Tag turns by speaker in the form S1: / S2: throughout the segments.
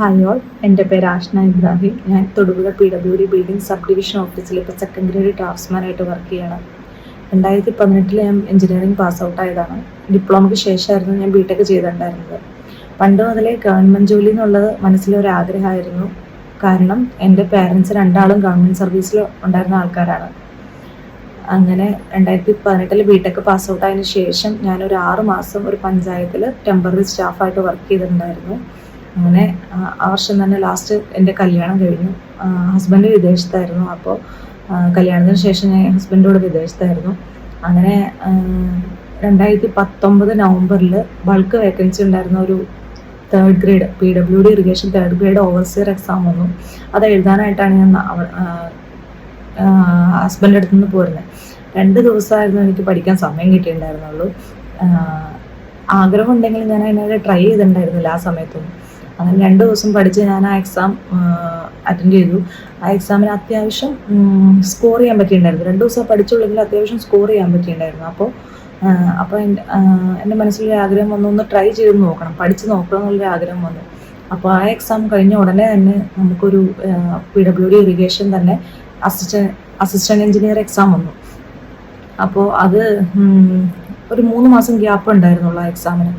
S1: Hi all, എൻ്റെ പേര് ആഷ്ന ഇബ്രാഹിം. ഞാൻ Thodupuzha PWD building sub division ഓഫീസിൽ ഇപ്പോൾ സെക്കൻഡ് ഗ്രേഡ് ഡ്രാഫ്റ്റ്സ്മാനായിട്ട് വർക്ക് ചെയ്യണം. 2018 ഞാൻ എഞ്ചിനീയറിംഗ് പാസ് ഔട്ട് ആയതാണ്. ഡിപ്ലോമയ്ക്ക് ശേഷമായിരുന്നു ഞാൻ ബിടെക് ചെയ്തിട്ടുണ്ടായിരുന്നത്. പണ്ട് മുതലേ ഗവൺമെൻറ് ജോലി എന്നുള്ളത് മനസ്സിലൊരാഗ്രഹമായിരുന്നു. കാരണം എൻ്റെ പേരൻസ് രണ്ടാളും ഗവൺമെൻറ് സർവീസിൽ ഉണ്ടായിരുന്ന ആൾക്കാരാണ്. അങ്ങനെ 2018 ബിടെക് പാസ് ഔട്ട് ആയതിനു ശേഷം ഞാനൊരു 6 മാസം ഒരു പഞ്ചായത്തിൽ ടെമ്പററി സ്റ്റാഫായിട്ട് വർക്ക് ചെയ്തിട്ടുണ്ടായിരുന്നു. അങ്ങനെ ആ വർഷം തന്നെ ലാസ്റ്റ് എൻ്റെ കല്യാണം കഴിഞ്ഞു. ഹസ്ബൻഡ് വിദേശത്തായിരുന്നു. അപ്പോൾ കല്യാണത്തിന് ശേഷം ഞാൻ ഹസ്ബൻഡോട് വിദേശത്തായിരുന്നു. അങ്ങനെ 2019 നവംബറിൽ ബൾക്ക് വേക്കൻസി ഉണ്ടായിരുന്ന ഒരു third grade PWD irrigation third grade overseer exam വന്നു. അത് എഴുതാനായിട്ടാണ് ഞാൻ ഹസ്ബൻഡിൻ്റെ അടുത്ത് നിന്ന് പോരുന്നത്. 2 ദിവസമായിരുന്നു എനിക്ക് പഠിക്കാൻ സമയം കിട്ടിയിട്ടുണ്ടായിരുന്നുള്ളൂ. ആഗ്രഹം ഉണ്ടെങ്കിൽ ഞാൻ അതിനായിട്ട് ട്രൈ ചെയ്തിട്ടുണ്ടായിരുന്നില്ല ആ സമയത്തൊന്നും. അങ്ങനെ 2 ദിവസം പഠിച്ച് ഞാൻ ആ എക്സാം അറ്റൻഡ് ചെയ്തു. ആ എക്സാമിന് അത്യാവശ്യം സ്കോർ ചെയ്യാൻ പറ്റിയിട്ടുണ്ടായിരുന്നു. 2 ദിവസം പഠിച്ചുള്ളെങ്കിൽ അത്യാവശ്യം സ്കോർ ചെയ്യാൻ പറ്റിയിട്ടുണ്ടായിരുന്നു. അപ്പോൾ എൻ്റെ മനസ്സിലൊരു ആഗ്രഹം വന്നു, ഒന്ന് ട്രൈ ചെയ്ത് നോക്കണം, പഠിച്ച് നോക്കണം എന്നുള്ളൊരു ആഗ്രഹം വന്നു. അപ്പോൾ ആ എക്സാം കഴിഞ്ഞ ഉടനെ തന്നെ നമുക്കൊരു PWD ഇറിഗേഷൻ തന്നെ അസിസ്റ്റൻറ്റ് എഞ്ചിനീയർ എക്സാം വന്നു. അപ്പോൾ അത് ഒരു 3 മാസം ഗ്യാപ്പ് ഉണ്ടായിരുന്നുള്ളൂ ആ എക്സാമിന്.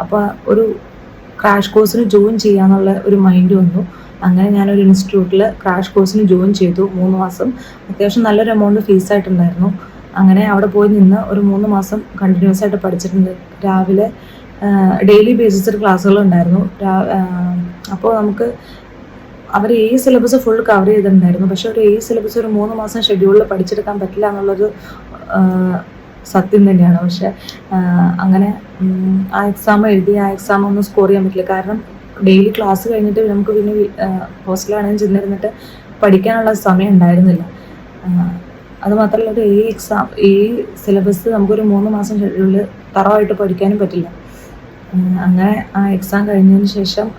S1: അപ്പോൾ ഒരു ക്രാഷ് കോഴ്സിന് ജോയിൻ ചെയ്യാന്നുള്ള ഒരു മൈൻഡ് വന്നു. അങ്ങനെ ഞാനൊരു ഇൻസ്റ്റിറ്റ്യൂട്ടിൽ ക്രാഷ് കോഴ്സിന് ജോയിൻ ചെയ്തു. 3 മാസം അത്യാവശ്യം നല്ലൊരു എമൗണ്ട് ഫീസായിട്ടുണ്ടായിരുന്നു. അങ്ങനെ അവിടെ പോയി നിന്ന് ഒരു 3 മാസം കണ്ടിന്യൂസ് ആയിട്ട് പഠിച്ചിട്ടുണ്ട്. രാവിലെ ഡെയിലി ബേസിസിൽ ക്ലാസ്സുകളുണ്ടായിരുന്നു. അപ്പോൾ നമുക്ക് അവർ സിലബസ് ഫുൾ കവർ ചെയ്തിട്ടുണ്ടായിരുന്നു. പക്ഷെ ഒരു സിലബസ് ഒരു 3 മാസം ഷെഡ്യൂളിൽ പഠിച്ചെടുക്കാൻ പറ്റില്ല എന്നുള്ളൊരു സത്യം തന്നെയാണ്. പക്ഷെ അങ്ങനെ ആ എക്സാം എഴുതി ആ എക്സാം ഒന്നും സ്കോർ ചെയ്യാൻ പറ്റില്ല. കാരണം ഡെയിലി ക്ലാസ് കഴിഞ്ഞിട്ട് നമുക്ക് പിന്നെ ഹോസ്റ്റലാണെങ്കിൽ ചെന്നിരുന്നിട്ട് പഠിക്കാനുള്ള സമയം ഉണ്ടായിരുന്നില്ല. അതുമാത്രമല്ല ഒരു സിലബസ് നമുക്കൊരു 3 മാസം ഷെഡ്യൂളിൽ തറവായിട്ട് പഠിക്കാനും പറ്റില്ല. അങ്ങനെ ആ എക്സാം കഴിഞ്ഞതിന് ശേഷം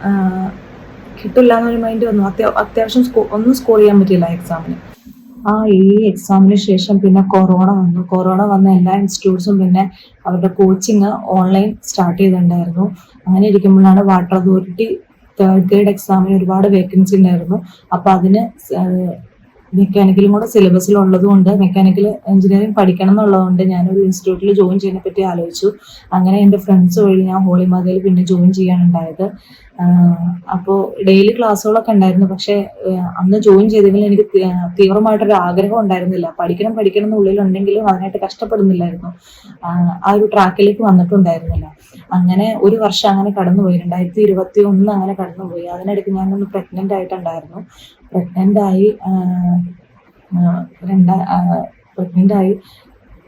S1: കിട്ടില്ല എന്നൊരു മൈൻഡ് വന്നു. അത്യാവശ്യം ഒന്നും സ്കോർ ചെയ്യാൻ പറ്റില്ല ആ എക്സാമിന്. എക്സാമിന് ശേഷം പിന്നെ കൊറോണ വന്ന എല്ലാ ഇൻസ്റ്റിറ്റ്യൂട്ട്സും പിന്നെ അവരുടെ കോച്ചിങ് ഓൺലൈൻ സ്റ്റാർട്ട് ചെയ്തിട്ടുണ്ടായിരുന്നു. അങ്ങനെ ഇരിക്കുമ്പോഴാണ് വാട്ടർ അതോറിറ്റി തേർഡ് ഗ്രേഡ് എക്സാമിന് ഒരുപാട് വേക്കൻസി ഉണ്ടായിരുന്നു. അപ്പോൾ അതിന് മെക്കാനിക്കലും കൂടെ സിലബസിലുള്ളത് കൊണ്ട് മെക്കാനിക്കൽ എഞ്ചിനീയറിംഗ് പഠിക്കണം എന്നുള്ളതുകൊണ്ട് ഞാനൊരു ഇൻസ്റ്റിറ്റ്യൂട്ടിൽ ജോയിൻ ചെയ്യുന്നതിനെ പറ്റി ആലോചിച്ചു. അങ്ങനെ എൻ്റെ ഫ്രണ്ട്സ് വഴി ഞാൻ ഹോളിമാതയിൽ പിന്നെ ജോയിൻ ചെയ്യാനുണ്ടായത്. അപ്പോൾ ഡെയിലി ക്ലാസ്സുകളൊക്കെ ഉണ്ടായിരുന്നു. പക്ഷേ അന്ന് ജോയിൻ ചെയ്തെങ്കിലും എനിക്ക് തീവ്രമായിട്ടൊരു ആഗ്രഹം ഉണ്ടായിരുന്നില്ല. പഠിക്കണം എന്നുള്ളിലുണ്ടെങ്കിലും അതിനായിട്ട് കഷ്ടപ്പെടുന്നില്ലായിരുന്നു. ആ ഒരു ട്രാക്കിലേക്ക് വന്നിട്ടുണ്ടായിരുന്നില്ല. അങ്ങനെ ഒരു വർഷം അങ്ങനെ കടന്നുപോയി. 2021 അങ്ങനെ കടന്നുപോയി. അതിനിടയ്ക്ക് ഞാനൊന്ന് പ്രഗ്നൻ്റ് ആയിട്ടുണ്ടായിരുന്നു. പ്രഗ്നൻ്റ് ആയി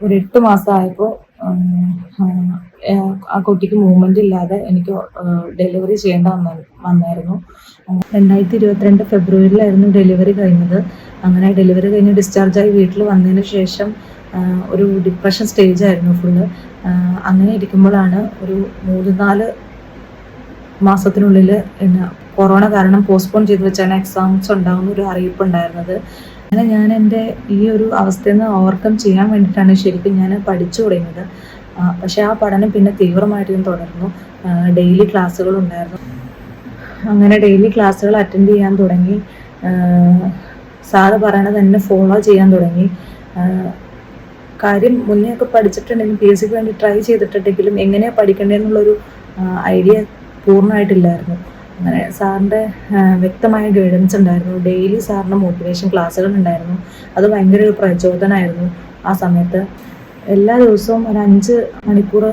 S1: ഒരു 8 മാസം ആയപ്പോൾ ആ കുട്ടിക്ക് മൂവ്മെന്റ് ഇല്ലാതെ എനിക്ക് ഡെലിവറി ചെയ്യേണ്ട വന്നായിരുന്നു. 2022 ഫെബ്രുവരിയിലായിരുന്നു ഡെലിവറി കഴിഞ്ഞത്. അങ്ങനെ ഡെലിവറി കഴിഞ്ഞ് ഡിസ്ചാർജായി വീട്ടിൽ വന്നതിന് ശേഷം ഒരു ഡിപ്രഷൻ സ്റ്റേജ് ആയിരുന്നു ഫുള്ള്. അങ്ങനെ ഇരിക്കുമ്പോഴാണ് ഒരു 3-4 മാസത്തിനുള്ളിൽ കൊറോണ കാരണം പോസ്റ്റ്പോൺ ചെയ്ത് വെച്ചാണ് എക്സാംസ് ഉണ്ടാകുന്ന ഒരു അറിയിപ്പ് ഉണ്ടായിരുന്നത്. അങ്ങനെ ഞാൻ എൻ്റെ ഈ ഒരു അവസ്ഥയിൽ നിന്ന് ഓവർകം ചെയ്യാൻ വേണ്ടിയിട്ടാണ് ശരിക്കും ഞാൻ പഠിച്ചു തുടങ്ങിയത്. പക്ഷെ ആ പഠനം പിന്നെ തീവ്രമായിട്ട് ഞാൻ തുടർന്നു. ഡെയിലി ക്ലാസ്സുകൾ ഉണ്ടായിരുന്നു. അങ്ങനെ ഡെയിലി ക്ലാസ്സുകൾ അറ്റൻഡ് ചെയ്യാൻ തുടങ്ങി. സാറ് പറയണത് തന്നെ ഫോളോ ചെയ്യാൻ തുടങ്ങി. കാര്യം മുന്നേ ഒക്കെ പഠിച്ചിട്ടുണ്ടെങ്കിലും PSCക്ക് വേണ്ടി ട്രൈ ചെയ്തിട്ടുണ്ടെങ്കിലും എങ്ങനെയാണ് പഠിക്കേണ്ടതെന്നുള്ളൊരു ഐഡിയ പൂർണ്ണമായിട്ടില്ലായിരുന്നു. അങ്ങനെ സാറിൻ്റെ വ്യക്തമായ ഗൈഡൻസ് ഉണ്ടായിരുന്നു. ഡെയിലി സാറിൻ്റെ മോട്ടിവേഷൻ ക്ലാസ്സുകൾ ഉണ്ടായിരുന്നു. അത് ഭയങ്കര ഒരു പ്രചോദനമായിരുന്നു ആ സമയത്ത്. എല്ലാ ദിവസവും ഒരു 5 മണിക്കൂർ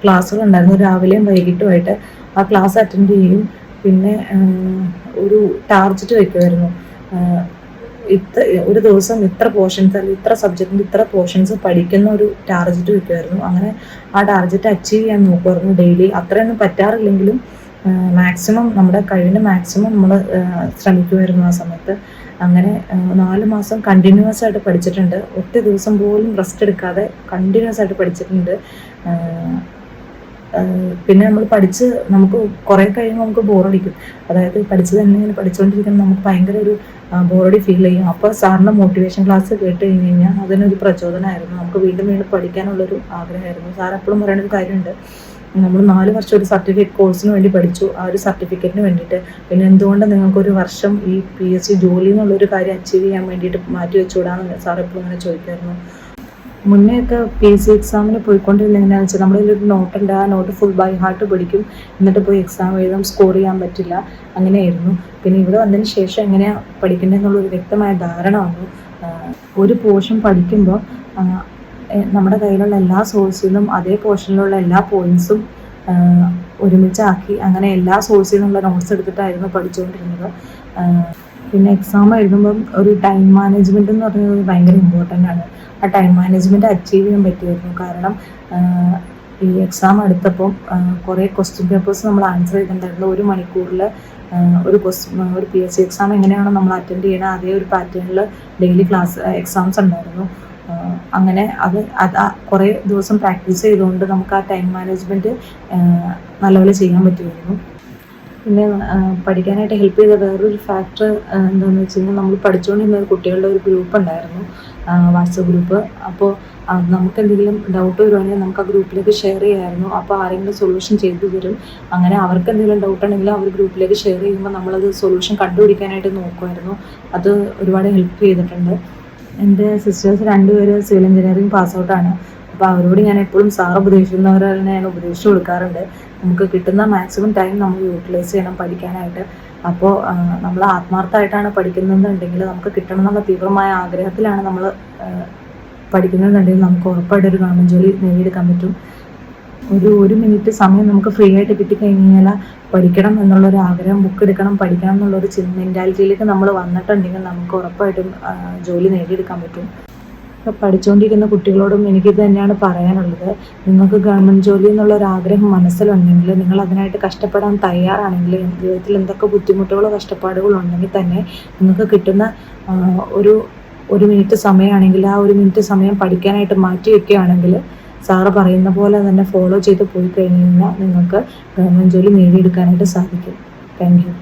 S1: ക്ലാസ്സുകൾ ഉണ്ടായിരുന്നു, രാവിലെയും വൈകിട്ടുമായിട്ട്. ആ ക്ലാസ് അറ്റൻഡ് ചെയ്യും. പിന്നെ ഒരു ടാർജറ്റ് വയ്ക്കുമായിരുന്നു. ഒരു ദിവസം ഇത്ര പോർഷൻസ് അല്ലെങ്കിൽ ഇത്ര സബ്ജക്റ്റിൻ്റെ ഇത്ര പോർഷൻസ് പഠിക്കുന്ന ഒരു ടാർജറ്റ് വയ്ക്കുമായിരുന്നു. അങ്ങനെ ആ ടാർജറ്റ് അച്ചീവ് ചെയ്യാൻ നോക്കുമായിരുന്നു ഡെയിലി. അത്രയൊന്നും പറ്റാറില്ലെങ്കിലും മാക്സിമം നമ്മുടെ കഴിവിൻ്റെ മാക്സിമം നമ്മൾ ശ്രമിക്കുമായിരുന്നു ആ സമയത്ത്. അങ്ങനെ 4 മാസം കണ്ടിന്യൂസ് ആയിട്ട് പഠിച്ചിട്ടുണ്ട്. ഒറ്റ ദിവസം പോലും റെസ്റ്റ് എടുക്കാതെ കണ്ടിന്യൂസ് ആയിട്ട് പഠിച്ചിട്ടുണ്ട്. പിന്നെ നമ്മൾ നമുക്ക് കുറേ കഴിയുമ്പോൾ നമുക്ക് ബോറടിക്കും. അതായത് പഠിച്ചത് തന്നെ ഇങ്ങനെ പഠിച്ചുകൊണ്ടിരിക്കുമ്പോൾ നമുക്ക് ഭയങ്കര ഒരു ബോറടി ഫീൽ ചെയ്യും. അപ്പോൾ സാറിൻ്റെ മോട്ടിവേഷൻ ക്ലാസ് കേട്ട് കഴിഞ്ഞാൽ അതിനൊരു പ്രചോദനമായിരുന്നു. നമുക്ക് വീണ്ടും പഠിക്കാനുള്ളൊരു ആഗ്രഹമായിരുന്നു. സാർ എപ്പോഴും പറയുന്നൊരു കാര്യമുണ്ട്, നമ്മൾ 4 വർഷം ഒരു സർട്ടിഫിക്കറ്റ് കോഴ്സിന് വേണ്ടി പഠിച്ചു, ആ ഒരു സർട്ടിഫിക്കറ്റിന് വേണ്ടിയിട്ട്. പിന്നെ എന്തുകൊണ്ട് നിങ്ങൾക്കൊരു വർഷം ഈ PSC ജോലി എന്നുള്ളൊരു കാര്യം അച്ചീവ് ചെയ്യാൻ വേണ്ടിയിട്ട് മാറ്റി വെച്ചുകൂടാന്ന് സാർ എപ്പോഴും അങ്ങനെ ചോദിക്കായിരുന്നു. മുന്നേ ഒക്കെ PSC എക്സാമിന് പോയിക്കൊണ്ടിരുന്ന എങ്ങനെയാണെന്ന് വെച്ചാൽ നമ്മളൊരു നോട്ടുണ്ട്, ആ നോട്ട് ഫുൾ ബൈ ഹാർട്ട് പഠിക്കും, എന്നിട്ട് പോയി എക്സാം എഴുതാം, സ്കോർ ചെയ്യാൻ പറ്റില്ല, അങ്ങനെയായിരുന്നു. പിന്നെ ഇവിടെ വന്നതിന് ശേഷം എങ്ങനെയാണ് പഠിക്കേണ്ടതെന്നുള്ളൊരു വ്യക്തമായ ധാരണ വന്നു. ഒരു പോർഷൻ പഠിക്കുമ്പോൾ നമ്മുടെ കയ്യിലുള്ള എല്ലാ സോഴ്സിലും അതേ പോർഷനിലുള്ള എല്ലാ പോയിന്റ്സും ഒരുമിച്ചാക്കി അങ്ങനെ എല്ലാ സോഴ്സിൽ നിന്നുള്ള നോട്ട്സ് എടുത്തിട്ടായിരുന്നു പഠിച്ചുകൊണ്ടിരുന്നത്. പിന്നെ എക്സാം എഴുതുമ്പം ഒരു ടൈം മാനേജ്മെൻറ്റ് എന്ന് പറയുന്നത് ഭയങ്കര ഇമ്പോർട്ടൻ്റ് ആണ്. ആ ടൈം മാനേജ്മെൻറ്റ് അച്ചീവ് ചെയ്യാൻ പറ്റുമായിരുന്നു. കാരണം ഈ എക്സാം എടുത്തപ്പം കുറേ ക്വസ്റ്റ്യൻ പേപ്പേഴ്സ് നമ്മൾ ആൻസർ ചെയ്തിട്ടുണ്ടായിരുന്നു. 1 മണിക്കൂറിൽ ഒരു PSC എക്സാം എങ്ങനെയാണോ നമ്മൾ അറ്റൻഡ് ചെയ്യണത് അതേ ഒരു പാറ്റേണിൽ ഡെയിലി എക്സാംസ് ഉണ്ടായിരുന്നു. അങ്ങനെ അത് കുറേ ദിവസം പ്രാക്ടീസ് ചെയ്തുകൊണ്ട് നമുക്ക് ആ ടൈം മാനേജ്മെൻറ്റ് നല്ലപോലെ ചെയ്യാൻ പറ്റുമായിരുന്നു. പിന്നെ പഠിക്കാനായിട്ട് ഹെൽപ്പ് ചെയ്ത വേറൊരു ഫാക്ടർ എന്താണെന്ന് വെച്ച് കഴിഞ്ഞാൽ നമ്മൾ പഠിച്ചുകൊണ്ടിരുന്ന കുട്ടികളുടെ ഒരു ഗ്രൂപ്പ് ഉണ്ടായിരുന്നു, വാട്സപ്പ് ഗ്രൂപ്പ്. അപ്പോൾ നമുക്ക് എന്തെങ്കിലും ഡൗട്ട് വരുവാണെങ്കിൽ നമുക്ക് ആ ഗ്രൂപ്പിലേക്ക് ഷെയർ ചെയ്യാമായിരുന്നു. അപ്പോൾ ആരെങ്കിലും സൊല്യൂഷൻ ചെയ്തു തരും. അങ്ങനെ അവർക്ക് എന്തെങ്കിലും ഡൗട്ട് ഉണ്ടെങ്കിൽ അവർ ഗ്രൂപ്പിലേക്ക് ഷെയർ ചെയ്യുമ്പോൾ നമ്മളത് സൊല്യൂഷൻ കണ്ടുപിടിക്കാനായിട്ട് നോക്കുമായിരുന്നു. അത് ഒരുപാട് ഹെൽപ്പ് ചെയ്തിട്ടുണ്ട്. എൻ്റെ സിസ്റ്റേഴ്സ് 2 പേര് സിവിൽ എഞ്ചിനീയറിംഗ് പാസ് ഔട്ടാണ്. അപ്പോൾ അവരോട് ഞാൻ എപ്പോഴും സാർ ഉപദേശിക്കുന്നവരെ തന്നെ ഞാൻ ഉപദേശിച്ച് കൊടുക്കാറുണ്ട്. നമുക്ക് കിട്ടുന്ന മാക്സിമം ടൈം നമ്മൾ യൂട്ടിലൈസ് ചെയ്യണം പഠിക്കാനായിട്ട്. അപ്പോൾ നമ്മൾ ആത്മാർത്ഥമായിട്ടാണ് പഠിക്കുന്നതെന്നുണ്ടെങ്കിൽ, നമുക്ക് കിട്ടണം എന്നുള്ള തീവ്രമായ ആഗ്രഹത്തിലാണ് നമ്മൾ പഠിക്കുന്നതെന്നുണ്ടെങ്കിൽ നമുക്ക് ഉറപ്പായിട്ട് ഒരു ഗവൺമെൻറ് ജോലി നേടിയെടുക്കാൻ പറ്റും. ഒരു മിനിറ്റ് സമയം നമുക്ക് ഫ്രീ ആയിട്ട് കിട്ടിക്കഴിഞ്ഞാൽ പഠിക്കണം എന്നുള്ളൊരു ആഗ്രഹം, ബുക്ക് എടുക്കണം, പഠിക്കണം എന്നുള്ളൊരു മെൻറ്റാലിറ്റിയിലേക്ക് നമ്മൾ വന്നിട്ടുണ്ടെങ്കിൽ നമുക്ക് ഉറപ്പായിട്ടും ജോലി നേടിയെടുക്കാൻ പറ്റും. അപ്പോൾ പഠിച്ചുകൊണ്ടിരിക്കുന്ന കുട്ടികളോടും എനിക്കിത് തന്നെയാണ് പറയാനുള്ളത്. നിങ്ങൾക്ക് ഗവൺമെൻറ് ജോലി എന്നുള്ളൊരാഗ്രഹം മനസ്സിലുണ്ടെങ്കിൽ, നിങ്ങൾ അതിനായിട്ട് കഷ്ടപ്പെടാൻ തയ്യാറാണെങ്കിൽ, ജീവിതത്തിൽ എന്തൊക്കെ ബുദ്ധിമുട്ടുകളോ കഷ്ടപ്പാടുകളോ ഉണ്ടെങ്കിൽ തന്നെ നിങ്ങൾക്ക് കിട്ടുന്ന ഒരു മിനിറ്റ് സമയമാണെങ്കിൽ ആ 1 മിനിറ്റ് സമയം പഠിക്കാനായിട്ട് മാറ്റി വയ്ക്കുകയാണെങ്കിൽ സാറ് പറയുന്ന പോലെ തന്നെ ഫോളോ ചെയ്ത് പോയി കഴിഞ്ഞ് കഴിഞ്ഞാൽ നിങ്ങൾക്ക് ഗവൺമെൻറ് ജോലി നേടിയെടുക്കാനായിട്ട് സാധിക്കും. Thank you.